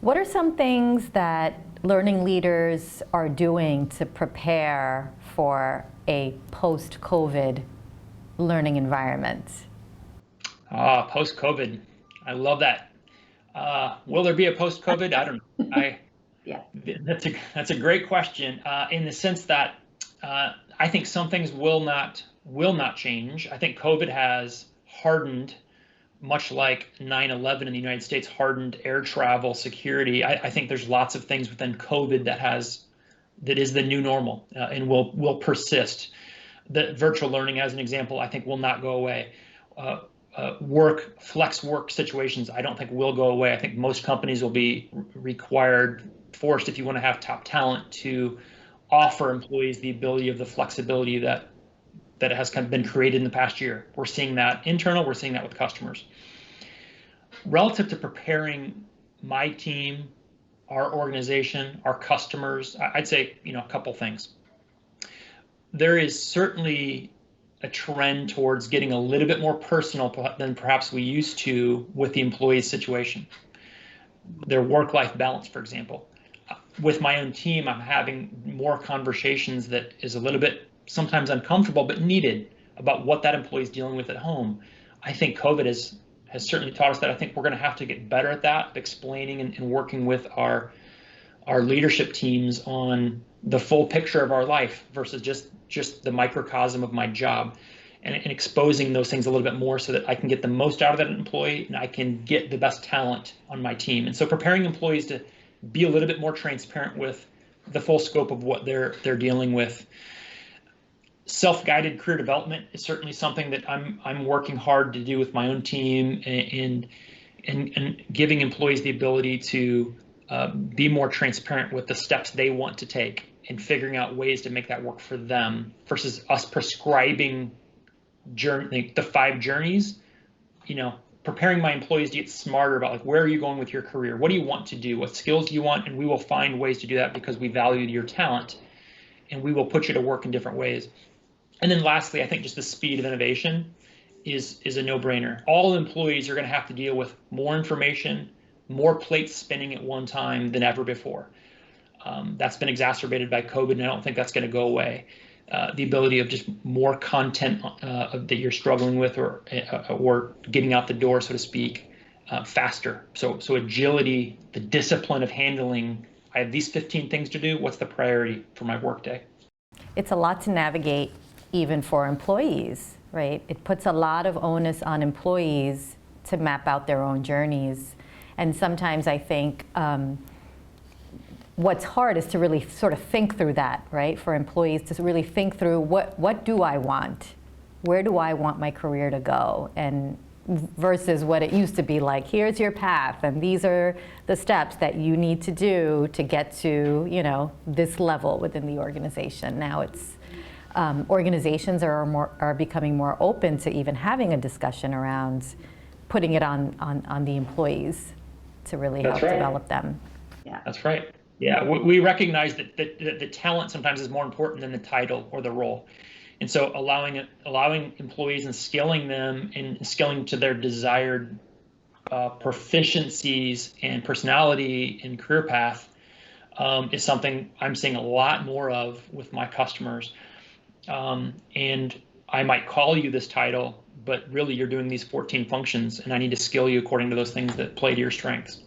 What are some things that learning leaders are doing to prepare for a post-COVID learning environment? Post-COVID. I love that. Will there be a post-COVID? I don't know. Yeah. That's a great question, in the sense that I think some things will not change. I think COVID has hardened, much like 9/11 in the United States hardened air travel security. I think there's lots of things within COVID that is the new normal, and will persist. The virtual learning, as an example, I think will not go away. Flex work situations, I don't think will go away. I think most companies will be forced, if you want to have top talent, to offer employees the ability of the flexibility that has kind of been created in the past year. We're seeing that internal, we're seeing that with customers. Relative to preparing my team, our organization, our customers, I'd say, a couple things. There is certainly a trend towards getting a little bit more personal than perhaps we used to with the employee's situation. Their work-life balance, for example. With my own team, I'm having more conversations that is a little bit sometimes uncomfortable, but needed, about what that employee is dealing with at home. I think COVID has certainly taught us that. I think we're going to have to get better at that, explaining and working with our leadership teams on the full picture of our life versus just the microcosm of my job, and exposing those things a little bit more so that I can get the most out of that employee and I can get the best talent on my team. And so preparing employees to be a little bit more transparent with the full scope of what they're dealing with. Self-guided career development is certainly something that I'm working hard to do with my own team, and giving employees the ability to be more transparent with the steps they want to take, and figuring out ways to make that work for them versus us prescribing the 5 journeys. Preparing my employees to get smarter about, like, where are you going with your career? What do you want to do? What skills do you want? And we will find ways to do that because we value your talent, and we will put you to work in different ways. And then lastly, I think just the speed of innovation is a no-brainer. All employees are going to have to deal with more information, more plates spinning at one time than ever before. That's been exacerbated by COVID, and I don't think that's going to go away. The ability of just more content that you're struggling with, or getting out the door, so to speak, faster. So agility, the discipline of handling, I have these 15 things to do, what's the priority for my workday? It's a lot to navigate, even for employees, right? It puts a lot of onus on employees to map out their own journeys. And sometimes I think what's hard is to really sort of think through that, right? For employees to really think through, what do I want? Where do I want my career to go? And versus what it used to be like, here's your path, and these are the steps that you need to do to get to, this level within the organization. Now it's organizations are becoming more open to even having a discussion around putting it on the employees to really help develop them. Yeah, that's right. Yeah, we recognize that the talent sometimes is more important than the title or the role. And so allowing employees and skilling them and skilling to their desired proficiencies and personality and career path is something I'm seeing a lot more of with my customers. And I might call you this title, but really you're doing these 14 functions, and I need to skill you according to those things that play to your strengths.